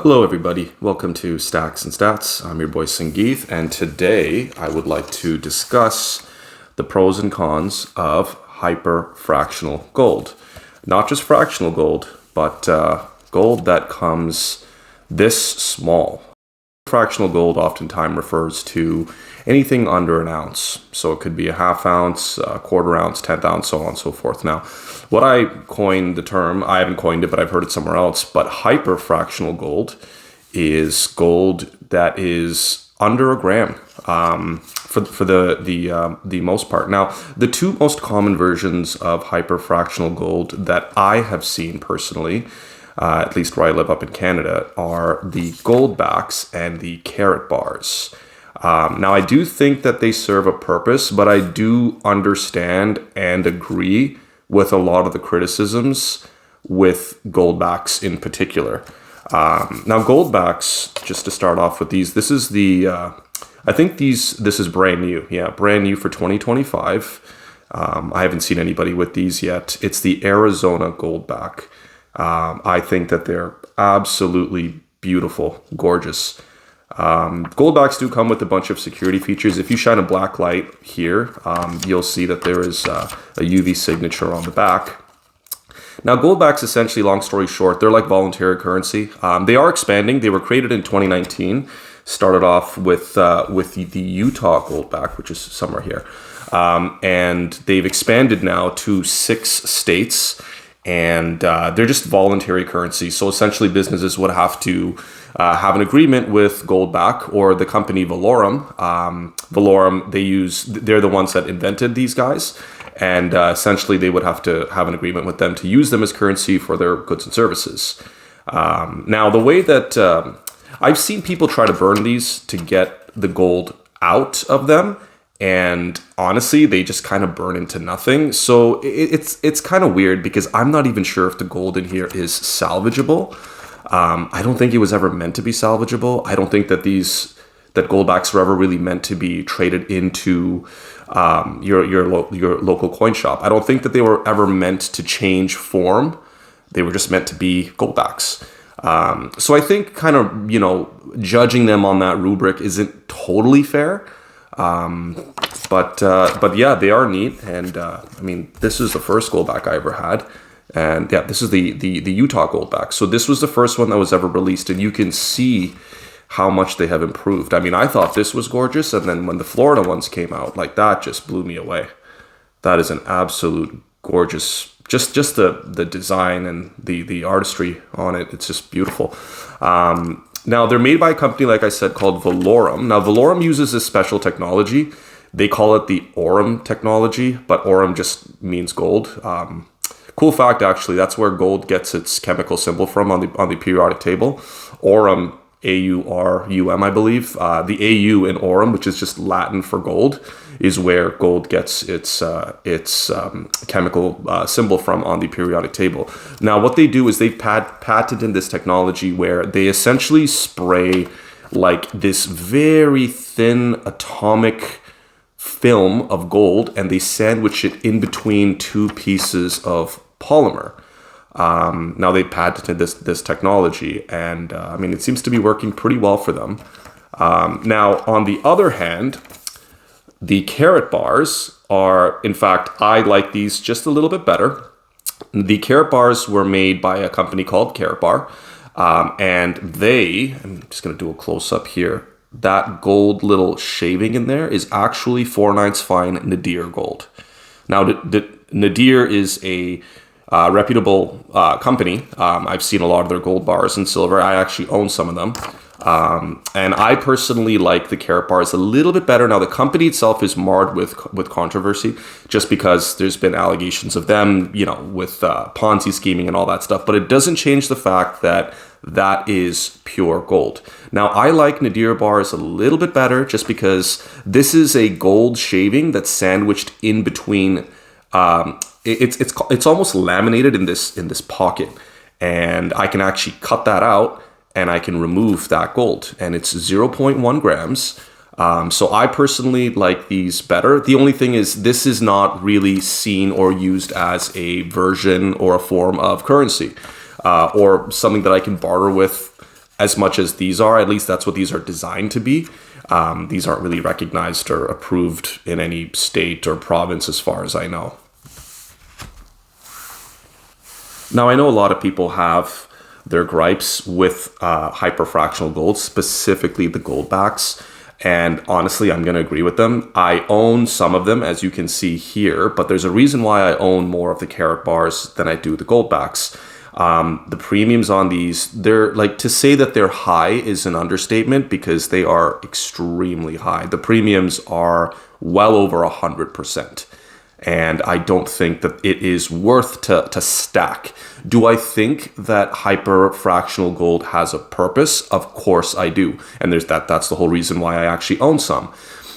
Hello everybody, welcome to Stacks and Stats. I'm your boy Sangeeth, and today I would like to discuss the pros and cons of hyper-fractional gold. Not just fractional gold, but gold that comes this small. Fractional gold oftentimes refers to anything under an ounce. So it could be a half ounce, a quarter ounce, 10th ounce, so on and so forth. Now, what I coined the term, I haven't coined it, but I've heard it somewhere else, but hyper-fractional gold is gold that is under a gram for the most part. Now, the two most common versions of hyper-fractional gold that I have seen personally, at least where I live up in Canada, are the Goldbacks and the Karatbars. Now, I do think that they serve a purpose, but I do understand and agree with a lot of the criticisms with Goldbacks in particular. Now, Goldbacks, just to start off with these, this is the, I think this is brand new. Yeah, brand new for 2025. I haven't seen anybody with these yet. It's the Arizona Goldback. I think that they're absolutely beautiful, gorgeous. Goldbacks do come with a bunch of security features. If you shine a black light here, you'll see that there is a UV signature on the back. Now, Goldbacks, essentially, long story short, they're like voluntary currency. They are expanding. They were created in 2019. Started off with the Utah Goldback, which is somewhere here. And they've expanded now to 6 states. And they're just voluntary currency. So essentially, businesses would have to have an agreement with Goldback or the company Valorum. They're the ones that invented these guys. And essentially, they would have to have an agreement with them to use them as currency for their goods and services. Now, the way that I've seen people try to burn these to get the gold out of them. And honestly, they just kind of burn into nothing. So it's kind of weird because I'm not even sure if the gold in here is salvageable. I don't think it was ever meant to be salvageable. I don't think that that Goldbacks were ever really meant to be traded into your local coin shop. I don't think that they were ever meant to change form. They were just meant to be Goldbacks. So I think kind of, judging them on that rubric isn't totally fair. But yeah, they are neat. And, this is the first Goldback I ever had. And yeah, this is the Utah Goldback. So this was the first one that was ever released, and you can see how much they have improved. I thought this was gorgeous. And then when the Florida ones came out, like, that just blew me away. That is an absolute gorgeous, just the design and the artistry on it. It's just beautiful. Now, they're made by a company, like I said, called Valorum. Now, Valorum uses this special technology. They call it the Aurum technology, but Aurum just means gold. Cool fact, actually, that's where gold gets its chemical symbol from on the periodic table. Aurum, A-U-R-U-M, I believe. The A-U in Aurum, which is just Latin for gold, is where gold gets its chemical symbol from on the periodic table. Now, what they do is they've patented this technology where they essentially spray like this very thin atomic film of gold, and they sandwich it in between 2 pieces of polymer. Now, they patented this technology, and it seems to be working pretty well for them. Now, on the other hand, the Karatbars are, in fact, I like these just a little bit better. The Karatbars were made by a company called Karatbar, and I'm just going to do a close-up here. That gold little shaving in there is actually 4/9 fine Nadir gold. Now, the Nadir is a reputable company. I've seen a lot of their gold bars in silver. I actually own some of them. And I personally like the Karatbars a little bit better. Now, the company itself is marred with controversy just because there's been allegations of them, with Ponzi scheming and all that stuff. But it doesn't change the fact that is pure gold. Now, I like Nadir bars a little bit better just because this is a gold shaving that's sandwiched in between. It's almost laminated in this pocket, and I can actually cut that out and I can remove that gold, and it's 0.1 grams. So I personally like these better. The only thing is this is not really seen or used as a version or a form of currency or something that I can barter with as much as these are. At least that's what these are designed to be. These aren't really recognized or approved in any state or province as far as I know. Now, I know a lot of people have their gripes with hyperfractional gold, specifically the Goldbacks. And honestly, I'm going to agree with them. I own some of them, as you can see here, but there's a reason why I own more of the Karatbars than I do the Goldbacks. The premiums on these, they're like, to say that they're high is an understatement because they are extremely high. The premiums are well over 100%. And I don't think that it is worth to stack. Do I think that hyperfractional gold has a purpose? Of course I do. And that's the whole reason why I actually own some.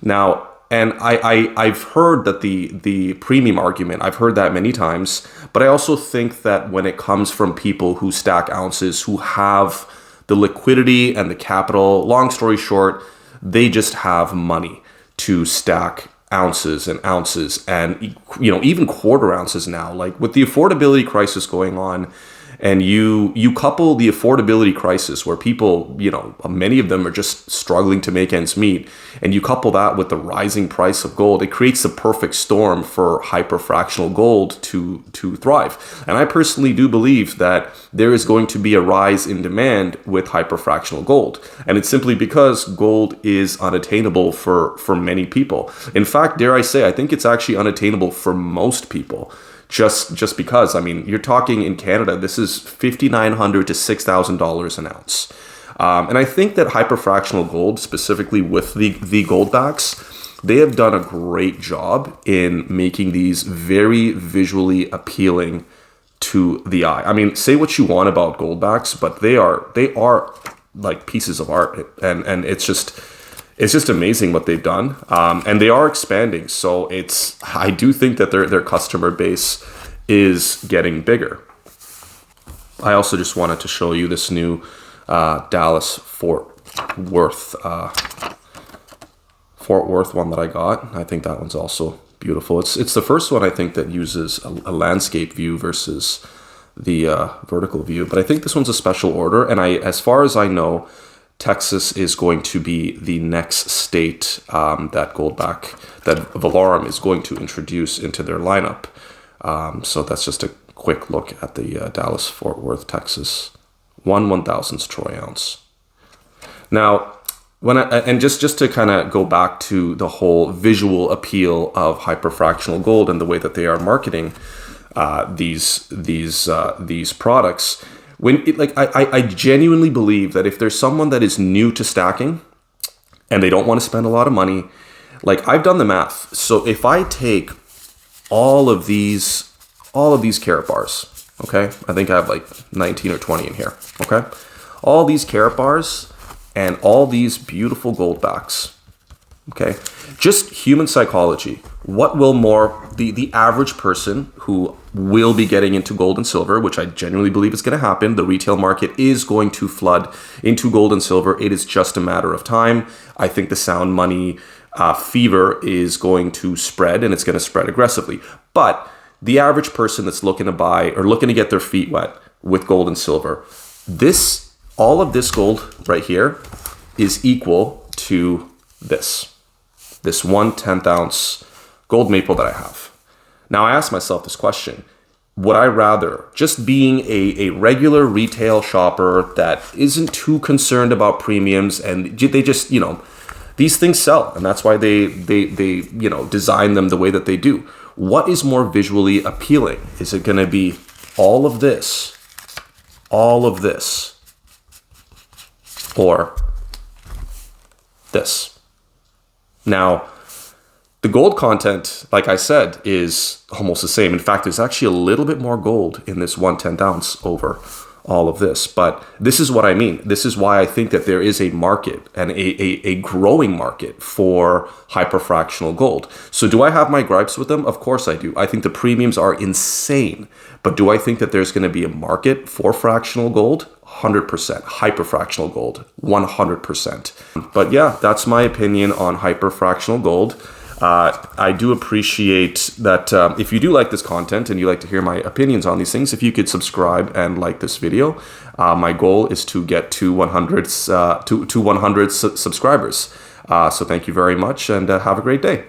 Now, and I've heard that the premium argument, I've heard that many times, but I also think that when it comes from people who stack ounces, who have the liquidity and the capital, long story short, they just have money to stack ounces and ounces and, you know, even quarter ounces now. Like with the affordability crisis going on, and you couple the affordability crisis where people, you know, many of them are just struggling to make ends meet, and you couple that with the rising price of gold, it creates the perfect storm for hyperfractional gold to thrive. And I personally do believe that there is going to be a rise in demand with hyperfractional gold. And it's simply because gold is unattainable for many people. In fact, dare I say, I think it's actually unattainable for most people. Just because, I mean, you're talking in Canada, this is $5,900 to $6,000 an ounce. And I think that hyperfractional gold, specifically with the Goldbacks, they have done a great job in making these very visually appealing to the eye. I mean, say what you want about Goldbacks, but they are like pieces of art, and it's just amazing what they've done, and they are expanding. So I do think that their customer base is getting bigger. I also just wanted to show you this new Dallas Fort Worth one that I got. I think that one's also beautiful. It's the first one I think that uses a landscape view versus the vertical view. But I think this one's a special order, and as far as I know, Texas is going to be the next state that Valarum is going to introduce into their lineup. So that's just a quick look at the Dallas Fort Worth, Texas 1/1000th troy ounce. Now, just to kind of go back to the whole visual appeal of hyperfractional gold and the way that they are marketing these products. I genuinely believe that if there's someone that is new to stacking and they don't want to spend a lot of money, like I've done the math. So if I take all of these Karatbars, okay, I think I have like 19 or 20 in here, okay, all these Karatbars and all these beautiful Goldbacks, okay, just human psychology. What will the average person who will be getting into gold and silver, which I genuinely believe is going to happen, the retail market is going to flood into gold and silver. It is just a matter of time. I think the sound money fever is going to spread, and it's going to spread aggressively. But the average person that's looking to buy or looking to get their feet wet with gold and silver, all of this gold right here is equal to this 1/10 ounce gold maple that I have. Now, I asked myself this question: would I rather, just being a regular retail shopper that isn't too concerned about premiums, and they just, you know, these things sell, and that's why they you know, design them the way that they do. What is more visually appealing? Is it going to be all of this, or this? Now, the gold content, like I said, is almost the same. In fact, there's actually a little bit more gold in this 1/10 ounce over all of this. But this is what I mean. This is why I think that there is a market, and a growing market for hyperfractional gold. So do I have my gripes with them? Of course I do. I think the premiums are insane. But do I think that there's going to be a market for fractional gold? 100%. Hyperfractional gold, 100%. But yeah, that's my opinion on hyperfractional gold. I do appreciate that if you do like this content and you like to hear my opinions on these things, if you could subscribe and like this video. My goal is to get to 100 subscribers. So thank you very much, and have a great day.